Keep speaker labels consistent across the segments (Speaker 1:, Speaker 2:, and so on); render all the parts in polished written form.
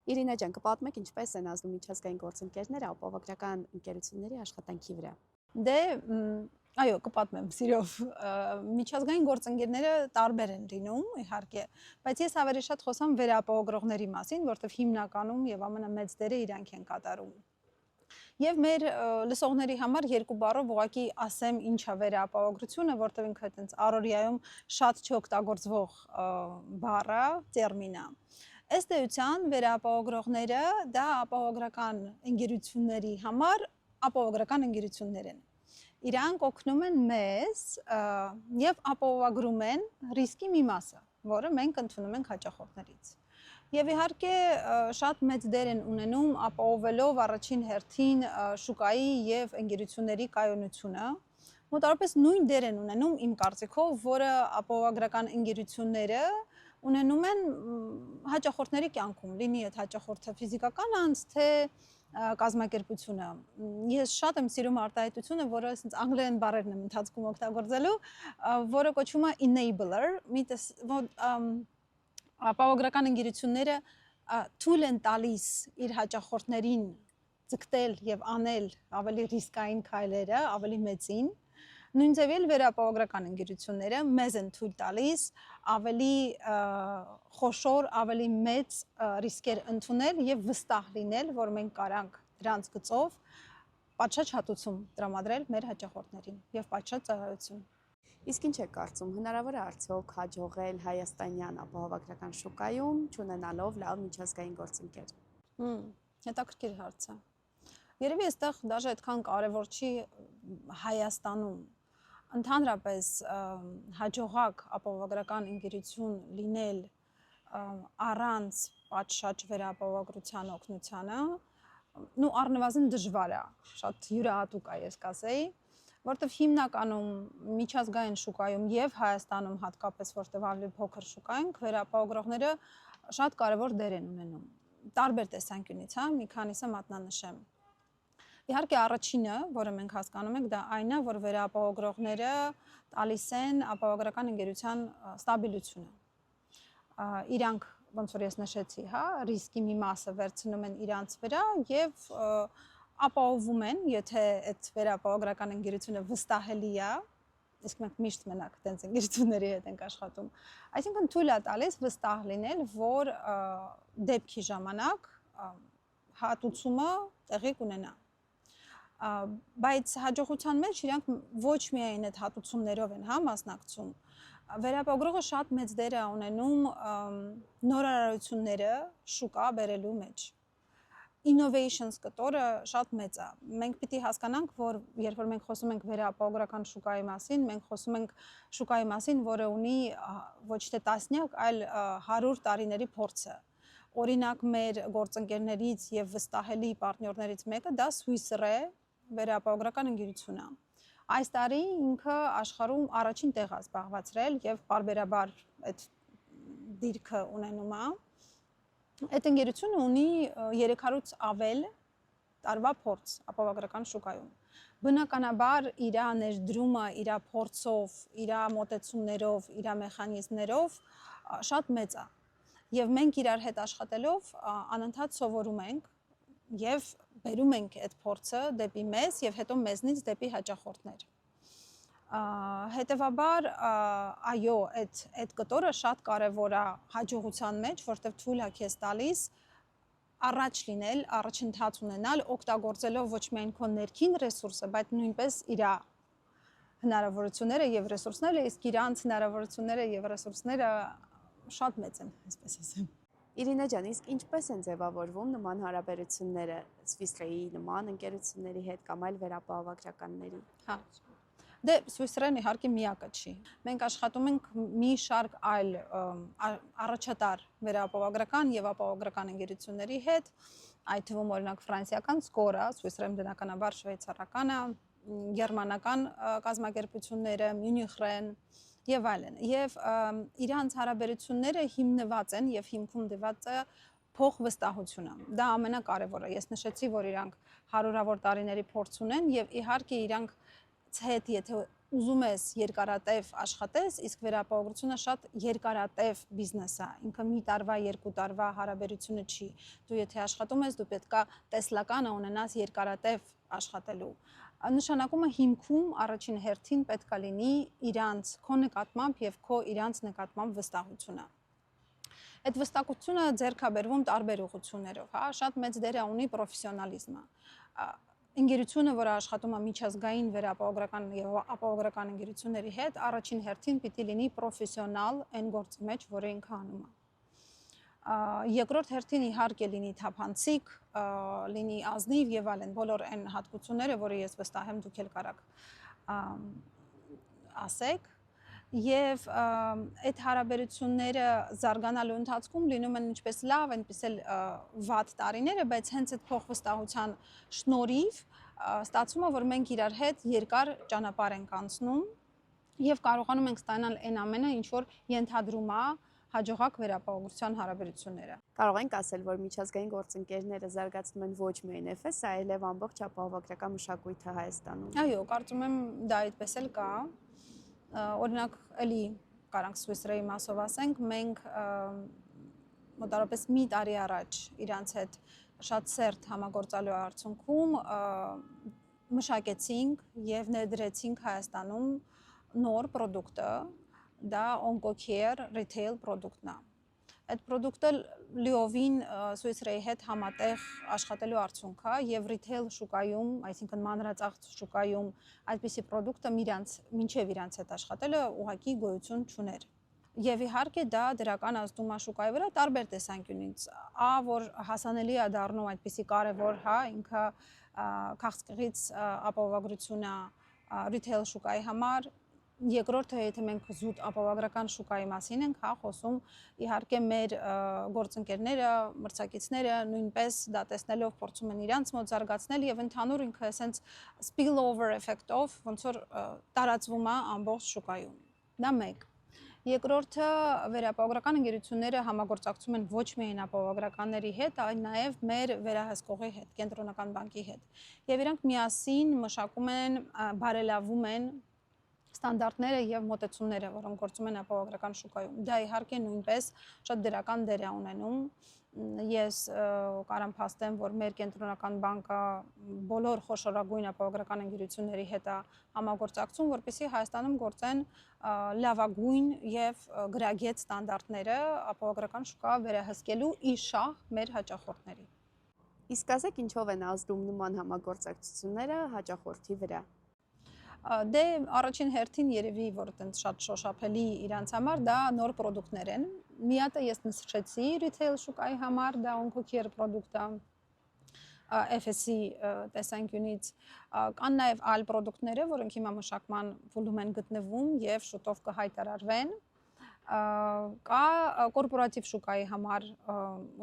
Speaker 1: Իրինա ջան, կպատմեք ինչպես են ազդում միջազգային գործընկերները ապահովագրական ընկերությունների աշխատանքի վրա։
Speaker 2: Դե այո, կպատմեմ սիրով։ Միջազգային գործընկերները տարբեր են լինում, իհարկե, բայց ես ավելի շատ խոսամ վերապահովագրողների մասին, որտեղ հիմնականում եւ ամենամեծ դերը իրանք են կատարում։ Եվ մեր լսողների համար երկու բառով ուղղակի ասեմ ինչա վերապահովագրությունը, որտեղ ինքը այտենց առօրյայում շատ չօգտագործվող բառ է, տերմին է։ Ըստ էության վերապահովագրողները դա ապահովագրական ընկերությունների համար ապահովագրական ընկերություններ են։ Իրանք օգնում են մեզ եւ ապահովագրում են ռիսկի մի մասը, որը մենք ընդունում ենք հաճախորդներից։ Եվ իհարկե շատ մեծ դեր են ունենում ապահովելով առաջին հերթին շուկայի եւ ընկերությունների կայունությունը։ Մոտավորապես նույն դեր են ունենում իմ կարծիքով, որը ապահովագրական ընկերությունները ունենում են հաճախորդների կյանքում, լինի այդ հաճախորդը ֆիզիկական անձ, թե կազմակերպությունը։ Ես շատ եմ սիրում արտահայտությունը, որը ասենց անգլերեն բառերն եմ ընթացքում օգտագործելու, որը կոչվում է enabler, ապահովագրական ընկերությունները թույլ են տալիս իր հաճախորդներին ձգտել եւ անել ավելի ռիսկային քայլերը, ավելի մեծին։ Նույն ձևի վերապահովագրական ընկերությունները մեզ են թույլ տալիս ավելի խոշոր, ավելի մեծ ռիսկեր ընդունել եւ վստահ լինել, որ մենք կարանք դրանց գծով պատշաճ հատուցում տրամադրել մեր հաճախորդներին եւ պատշաճ ծառայություն։
Speaker 1: Իսկ ինչ եք կարծում, հնարավոր է արդյոք հաջողել հայաստանյան ապահովագրական շուկայում, չունենալով լավ միջազգային գործընկեր։
Speaker 2: Հետաքրքիր հարց է։ Երևի այստեղ դաժե այդքան կարևոր չի Հայաստանում ընդհանրապես հաջողակ ապահովագրական ընկերություն լինել առանց պատշաճ վերապահովագրության օգնությանը, առնվազն դժվար է, շատ յուրահատուկ է, ես կասեի, որտեղ հիմնականում միջազգային շուկայում եւ Հայաստանում հատկապես որտեղ ավելի փոքր շուկա ենք, վերապահովագրողները շատ կարևոր դեր են ունենում։ Տարբեր տեսանկյունից, մի քանիսը մատնանշեմ։ Իհարկե առաջինը, որը մենք հասկանում ենք, դա այն է, որ վերապահովագրողները տալիս են ապահովագրական ընկերության ստաբիլությունը։ Իրանք, ոնց որ ես նշեցի, ռիսկի մի մասը վերցնում են իրանց վրա եւ ապահովում են, եթե այդ վերապահովագրական ընկերությունը վստահելի է, իսկ մենք միշտ մենակ այդպես ընկերությունների հետ ենք աշխատում։ Այսինքն թույլ է տալիս վստահ լինել, որ դեպքի ժամանակ հատուցումը տեղի կունենա։ Բայց հաջողության մեջ իրանք ոչ միայն այդ հատուցումներով են մասնակցում, վերապահովագրողը շատ մեծ դեր է ունենում նորարարությունները շուկա բերելու մեջ։ Innovations կտորը շատ մեծ է։ Մենք պիտի հասկանանք, որ երբ որ մենք խոսում ենք վերապահովագրական շուկայի մասին, մենք խոսում ենք շուկայի մասին, որը ունի ոչ թե տասնյակ, այլ 100 տարիների փորձը։ Օրինակ մեր գործընկերներից եւ վստահելի պարտներներից մեկը դա Swissair է, վերապահովագրական ընկերություն է։ Այս տարի ինքը աշխարհում առաջին տեղ է զբաղվածրել եւ բարբերաբար այդ դիրքը ունենում է։ Այդ ընկերությունը ունի 300-ից ավել տարվա փորձ ապահովագրական շուկայում։ Բնականաբար իր ներդրումը, իր փորձով, իր մոտեցումներով, իր մեխանիզմներով շատ մեծ է։ Եվ մենք իրար հետ աշխատելով անընդհատ սովորում ենք եւ բերում ենք այդ փորձը դեպի մեզ եւ հետո մեզնից դեպի հաճախորդներ։ Հետևաբար այո, այդ կտորը շատ կարեւոր է հաջողության մեջ, որտեղ թույլ է քեզ տալիս առաջ լինել, առաջընթաց ունենալ, օգտագործելով ոչ միայն քո ներքին ռեսուրսը, բայց նույնպես իր հնարավորությունները եւ ռեսուրսները, իսկ իրանց հնարավորությունները եւ ռեսուրսները շատ մեծ են, այսպես ասեմ։
Speaker 1: Իրինա ջան, իսկ ինչպես են ձևավորվում նման հարաբերությունները Swissair-ի նման ընկերությունների հետ կամ այլ վերապահովագրականների։
Speaker 2: Դե Swissair-ն իհարկե միակը չի։ Մենք աշխատում ենք մի շարք այլ առաջատար վերապահովագրական եւ ապահովագրական ընկերությունների հետ, այդ թվում օրինակ ֆրանսիական Scora, Swissair-ը բնականաբար շվեյցարականը, գերմանական կազմակերպությունները, Munich-Re եւ այլն։ Եվ իրանց հարաբերությունները հիմնված են եւ հիմքում դված է փոխվստահությունը։ Դա ամենակարևորը։ Ես նշեցի, որ իրանք հարյուրավոր տարիների փորձ ունեն եւ իհարկե իրանք հետ եթե ուզում ես երկարատև աշխատես, իսկ վերապահովությունը շատ երկարատև բիզնես է։ Ինքը մի տարվա, երկու տարվա հարաբերությունը չի։ Դու եթե աշխատում ես, դու պետքա տեսլականը ունենաս երկարատև աշխատելու։ Նշանակում է հիմքում առաջին հերթին պետքա լինի իրանց քո նկատմամբ եւ քո իրանց նկատմամբ վստահությունը։ Այդ վստահությունը ձեռք է բերվում տարբեր ուղղություններով, հա, շատ մեծ դեր ունի պրոֆեսիոնալիզմը։ Ընկերությունը, որը աշխատում է միջազգային վերապահովագրական եւ ապահովագրական ընկերությունների հետ, առաջին հերթին պիտի լինի պրոֆեսիոնալ այն գործի մեջ, որը ինքը անում է։ Երկրորդ հերթին իհարկե լինի թափանցիկ, լինի ազնիվ եւ այլն, բոլոր այն հատկությունները, որը ես վստահ եմ դուք էլ կարաք ասեք։ Եվ այդ հարաբերությունները զարգանալու ընթացքում լինում են ինչպես լավ, այնպես էլ վատ տարիները, բայց հենց այդ փոխվստահության շնորհիվ ստացվում է, որ մենք իրար հետ երկար ճանապարհ ենք անցնում եւ կարողանում ենք ստանալ այն ամենը, ինչ որ ենթադրում է հաջողակ վերապահովության հարաբերությունները։
Speaker 1: Կարող ենք ասել, որ միջազգային գործընկերները զարգացնում են ոչ միայն FS, այլև ամբողջ ապահովագրական մշակույթը Հայաստանում։
Speaker 2: Այո, կարծում եմ դա այդպես էլ կա։ Օրինակ, էլի կարանք Swiss Re մասով ասենք, մենք մոտավորապես մի տարի առաջ իրանց հետ շատ սերտ համագործալու արդյունքում մշակեցինք եւ ներդրեցինք Հայաստանում նոր պրոդուկտը, դա OncoCare Retail պրոդուկտն է։ Այդ պրոդուկտը լիովին Swiss Re-ի հետ համատեղ աշխատելու արդյունք է եւ retail շուկայում, այսինքն մանրածախս շուկայում այդպիսի պրոդուկտը մինչեւ իրանց հետ աշխատելը ուղղակի գոյություն չուներ։ Եվ իհարկե դա դրական ազդում է շուկայի վրա տարբեր տեսանկյունից։ Որ հասանելի է դառնում այդպիսի կարևոր, հա, ինքը քաղցկեղից ապահովագրությունը retail շուկայի համար։ Երկրորդը, եթե մենք զուտ ապահովագրական շուկայի մասին ենք, հա, խոսում, իհարկե մեր գործընկերները, մրցակիցները նույնպես դա տեսնելով փորձում են իրանց մոտ զարգացնել եւ ընդհանուր ինքը այսենց spillover effect-ով ոնց որ տարածվում է ամբողջ շուկայում։ Դա մեկ։ Երկրորդը, վերապահովագրական ընկերությունները համագործակցում են ոչ միայն ապահովագրականների հետ, այլ նաև մեր վերահսկողի հետ, կենտրոնական բանկի հետ։ Եվ իրանք միասին մշակում են, բարելավում են ստանդարտները եւ մոտեցումները, որոնք գործում են ապահովագրական շուկայում։ Դա իհարկե նույնպես շատ դրական դեր է ունենում։ Ես կարամ փաստեմ, որ մեր կենտրոնական բանկը բոլոր խոշորագույն ապահովագրական ընկերությունների հետ է համագործակցում, որպեսզի Հայաստանում գործեն լավագույն եւ գրագետ ստանդարտները ապահովագրական շուկա վերահսկելու իշահ մեր հաճախորդների։
Speaker 1: Իսկ ասեք, ինչով են ազդում նման համագործակցությունները հաճախորդի վրա։
Speaker 2: Դե առաջին հերթին երևի, որ այդպես շատ շոշափելի իրանց համար դա նոր պրոդուկտներ են։ Մի հատ ես նշեցի retail շուկայի համար, դա OncoCare պրոդուկտը FS-ի տեսանկյունից, կան նաև այլ պրոդուկտները, որոնք հիմա մշակման փուլում են գտնվում եւ շուտով կհայտարարվեն։ Կա կորպորատիվ շուկայի համար,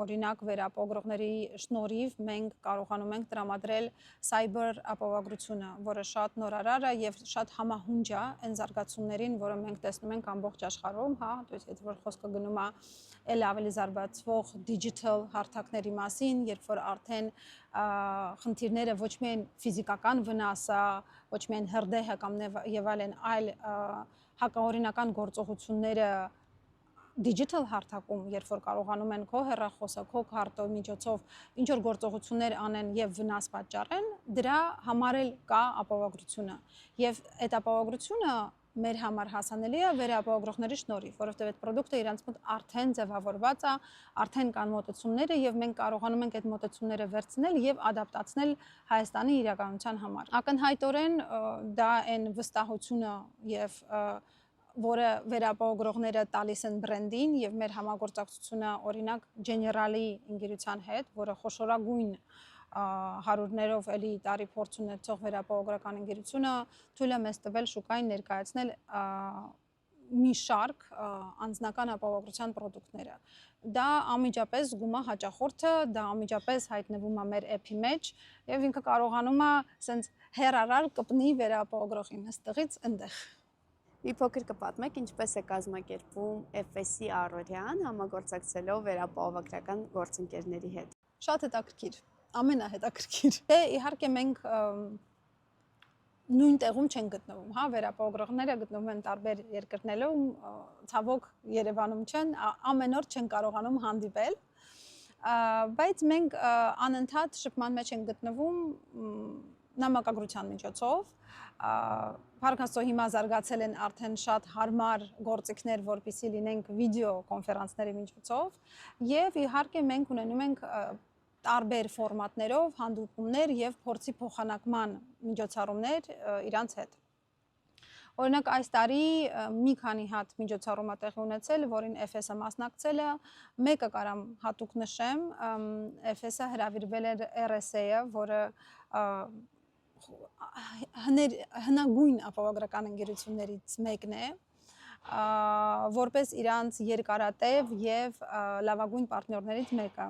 Speaker 2: օրինակ վերապահովագրողների շնորհիվ մենք կարողանում ենք տրամադրել cyber ապահովագրությունը, որը շատ նորարար է եւ շատ համահունչ է այն զարգացումներին, որը մենք տեսնում ենք ամբողջ աշխարհում, հա, то есть եթե որ խոսքը գնում է էլ ավելի զարգացվող digital հարթակների մասին, երբ որ արդեն խնդիրները ոչ միայն ֆիզիկական վնաս է, ոչ միայն հրդեհը կամ եւ այլ հակաօրինական գործողությունները digital հարթակում, երբ որ կարողանում են քո հեռախոսը, քո քարտո միջոցով ինչ որ գործողություններ անեն եւ վնաս պատճառեն, դրա համար էլ կա ապահովագրությունը։ Եվ այդ ապահովագրությունը մեր համար հասանելի է վերապահովագրողների շնորհիվ, որովհետեւ այդ պրոդուկտը իրանց մոտ արդեն ձևավորված է, արդեն կան մոտեցումները եւ մենք կարողանում ենք այդ մոտեցումները վերցնել եւ ադապտացնել Հայաստանի իրականության համար։ Ակնհայտորեն դա այն վստահությունը եւ որը վերապահովագրողները տալիս են բրենդին եւ մեր համագործակցությունը օրինակ General-ի ընկերության հետ, որը խոշորագույն հարյուրներով էլի տարի փորձ ունեցող վերապահովագրական ընկերությունը թույլ է մեզ տվել շուկային ներկայացնել մի շարք անձնական ապահովագրության պրոդուկտները։ Դա անմիջապես զգում է հաճախորդը, դա անմիջապես հայտնվում է մեր app-ի մեջ եւ ինքը կարողանում է ասենց հեռարար կպնի վերապահովագրողին հստղից այնտեղ։
Speaker 1: Մի փոքր կպատմեք, ինչպես է կազմակերպվում FS-ի առօրյան համագործակցելով վերապահովագրական գործընկերների հետ։
Speaker 2: Շատ հետաքրքիր, ամենահետաքրքիր։ Դե իհարկե մենք նույն տեղում չեն գտնվում, հա, վերապահողողները գտնվում են տարբեր երկրներում, ցավոք Երևանում չեն, ամեն օր չեն կարողանում հանդիպել, բայց մենք անընդհատ շփման մեջ ենք գտնվում նամակագրության միջոցով, Փառք Աստծո հիմա զարգացել են արդեն շատ հարմար գործիքներ, որպեսզի լինենք վիդեո կոնֆերանսների միջոցով, եւ իհարկե մենք ունենում ենք տարբեր ֆորմատներով հանդիպումներ եւ փորձի փոխանակման միջոցառումներ իրանց հետ։ Օրինակ այս տարի մի քանի հատ միջոցառում ա տեղի ունեցել, որին FS-ը մասնակցել է, մեկը կարամ հատուկ նշեմ, FS-ը հրավիրվել էր RSA-ը, որը հնագույն ապահովագրական ընկերություններից մեկն է, որպես իրանց երկարատև եւ լավագույն պարտներներից մեկը,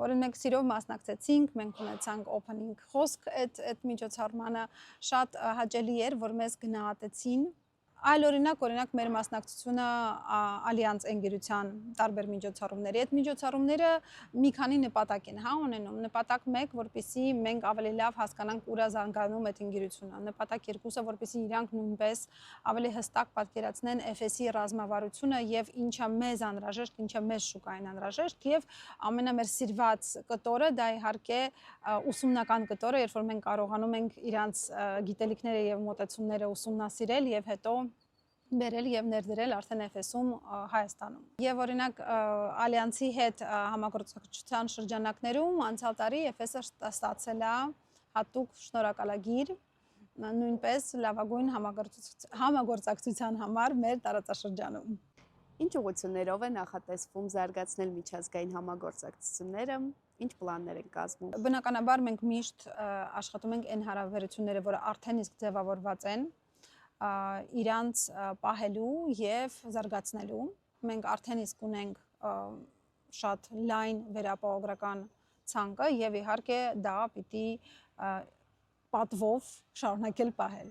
Speaker 2: որին մենք սիրով մասնակցեցինք, մենք ունեցանք opening խոսք այդ միջոցառմանը, շատ հաճելի էր, որ մեզ գնահատեցին։ Այլ օրինակ մեր մասնակցությունը Ալյանս ընկերության տարբեր միջոցառումների։ Այդ միջոցառումները մի քանի նպատակ են, հա, ունենում։ Նպատակ 1, որպեսզի մենք ավելի լավ հասկանանք ուր է զարգանում այդ ընկերությունը։ Նպատակ 2-ը, որպեսզի իրանք նույնպես ավելի հստակ պատկերացնեն FS-ի ռազմավարությունը եւ ինչա մեզ անհրաժեշտ, ինչա մեզ շուկային անհրաժեշտ եւ ամենամեծ սիրված կտորը դա իհարկե ուսումնական կտորը, երբ որ մենք կարողանում ենք իրանց գիտելիքները եւ մոտեցումները ուսումնասիրել եւ հետո բերել եւ ներդրել արդեն FS-ում Հայաստանում։ Եվ օրինակ Ալյանսի հետ համագործակցության շրջանակներում անցյալ տարի FS-ը ստացել է հատուկ շնորհակալագիր նույնպես լավագույն համագործակցության համար մեր տարածաշրջանում։
Speaker 1: Ինչ ուղղություններով է նախատեսվում զարգացնել միջազգային համագործակցությունները, ինչ պլաններ են կազմում։
Speaker 2: Բնականաբար մենք միշտ աշխատում ենք այն հարաբերությունները, որը արդեն իսկ ձևավորված են, իրանց պահելու եւ զարգացնելու։ Մենք արդեն իսկ ունենք շատ լայն վերապահովագրական ցանկը եւ իհարկե դա պիտի պատվով շարունակել պահել։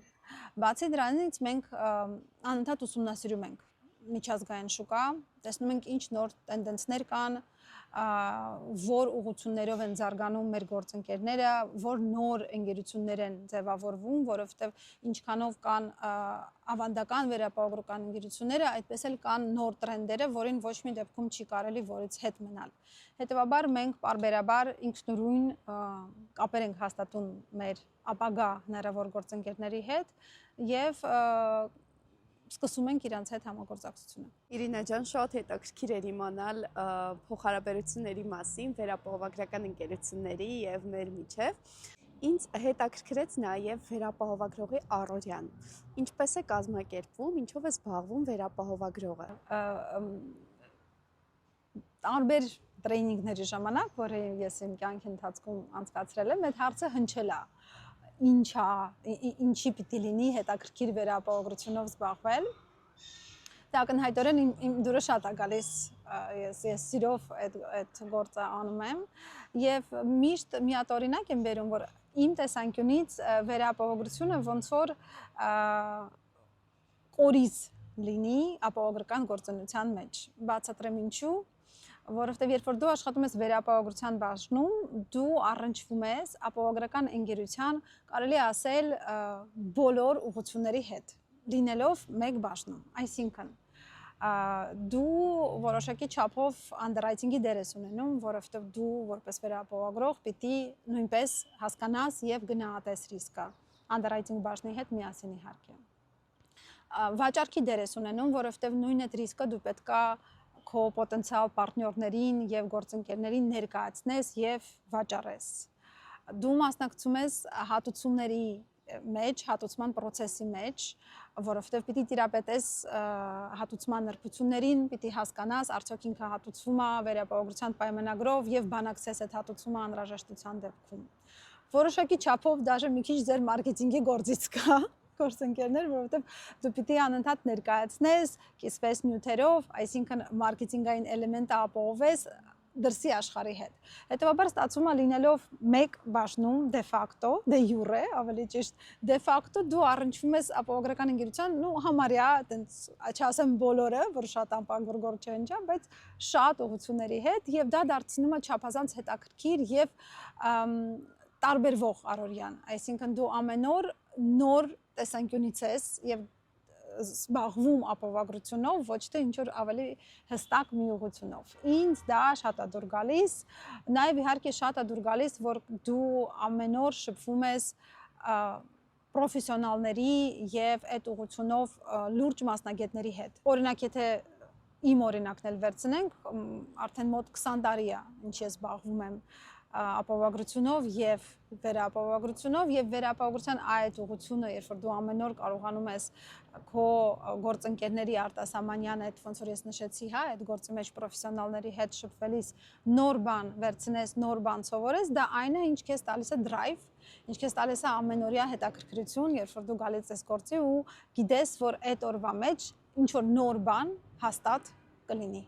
Speaker 2: Բացի դրանից մենք անընդհատ ուսումնասիրում ենք միջազգային շուկա, տեսնում ենք ինչ նոր տենդենսներ կան, որ ուղղություններով են զարգանում մեր գործընկերները, որ նոր ընկերություններ են ձևավորվում, որովհետև ինչքանով կան ավանդական վերապահովագրական ընկերությունները, այդպես էլ կան նոր տրենդերը, որին ոչ մի դեպքում չի կարելի որից հետ մնալ։ Հետևաբար մենք պարբերաբար ինքնուրույն կապեր ենք հաստատում մեր ապագա հնարավոր գործընկերների հետ եւ սկսում ենք իրանց հետ համագործակցությունը։
Speaker 1: Իրինա ջան, շատ հետաքրքիր էր իմանալ փոխհարաբերությունների մասին, վերապահովագրական ընկերությունների եւ մեր միջև։ Ինձ հետաքրքրեց նաեւ վերապահովագրողի առօրյան։ Ինչպես է կազմակերպվում, ինչով է զբաղվում վերապահովագրողը։
Speaker 2: Տարբեր տրեյնինգների ժամանակ, որը ես իմ կյանքի ընթացքում անցկացրել եմ, այդ հարցը հնչել է։ Ինչի պիտի լինի հետաքրքիր վերապահովագրությունով զբաղվել։ Դա ակնհայտորեն իմ դուրը շատ է գալիս, ես սիրով այդ գործը անում եմ եւ միշտ միատօրինակ եմ բերում, որ իմ տեսանկյունից վերապահովագրությունը ոնց որ կորիզ լինի ապահովագրական գործունեության մեջ։ Բացատրեմ ինչու։ Որովհետև երբ որ դու աշխատում ես վերապահովագրության բաժնում, դու առնչվում ես ապահովագրական ընկերության, կարելի է ասել, բոլոր ուղղությունների հետ, լինելով մեկ բաժնում։ Այսինքն, դու որոշակի չափով underwriting-ի դեր ես ունենում, որովհետև դու որպես վերապահովագրող պիտի նույնպես հասկանաս եւ գնահատես ռիսկը underwriting բաժնի հետ միասին իհարկե։ Վաճառքի դեր ես ունենում, որովհետև նույն այդ ռիսկը դու պետքա քո պոտենցիալ պարտներներին եւ գործընկերներին ներկայացնես եւ վաճառես։ Դու մասնակցում ես հատուցումների մեջ, հատուցման process-ի մեջ, որովհետեւ պիտի տիրապետես հատուցման նրբություններին, պիտի հասկանաս արդյոք ինքը հատուցվում է վերապահովագրության պայմանագրով եւ բանակցես այդ հատուցումը անհրաժեշտության դեպքում։ Որոշակի չափով դաժե մի քիչ ձեր մարքեթինգի գործից կա գործընկերներ, որովհետև դու պիտի անընդհատ ներկայացնես, կիսվես նյութերով, այսինքն մարքեթինգային էլեմենտը ապահովես դրսի աշխարհի հետ։ Հետևաբար ստացվում է լինելով մեկ բաժնում դե ֆակտո, դե յուրե, ավելի ճիշտ, դե ֆակտո դու առնչվում ես ապահովագրական ընկերության, ու համարյա, այտենց չասեմ բոլորը, որ շատ անպայման գործ չեն, բայց շատ ուղղությունների հետ եւ դա դարձնում է չափազանց հետաքրքիր եւ տարբերվող առօրյան, այսինքն դու ամեն օր նոր տեսանկյունից ես եւ զբաղվում ապահովագրությունով, ոչ թե ինչ որ ավելի հստակ մի ուղղությունով։ Ինձ դա շատ է դուր գալիս, նաեւ իհարկե շատ է դուր գալիս, որ դու ամեն օր շփվում ես պրոֆեսիոնալների եւ այդ ուղղությունով լուրջ մասնագետների հետ։ Օրինակ, եթե իմ օրինակն էլ վերցնենք, արդեն մոտ 20 տարի է, ինչ ես զբաղվում եմ ապահովագրությունով եւ վերապահովագրությունով եւ վերապահովագրության այդ ուղղությունը, երբ որ դու ամեն օր կարողանում ես քո գործընկերների արտասահմանյան այդ ոնց որ ես նշեցի, հա, այդ գործի մեջ պրոֆեսիոնալների հետ շփվելիս նոր բան վերցնես, նոր բան սովորես, դա այն է, ինչ քեզ տալիս է drive, ինչ քեզ տալիս է ամենօրյա հետաքրքրություն, երբ որ դու գալիս ես գործի ու գիտես, որ այդ օրվա մեջ ինչ որ նոր բան հաստատ կլինի։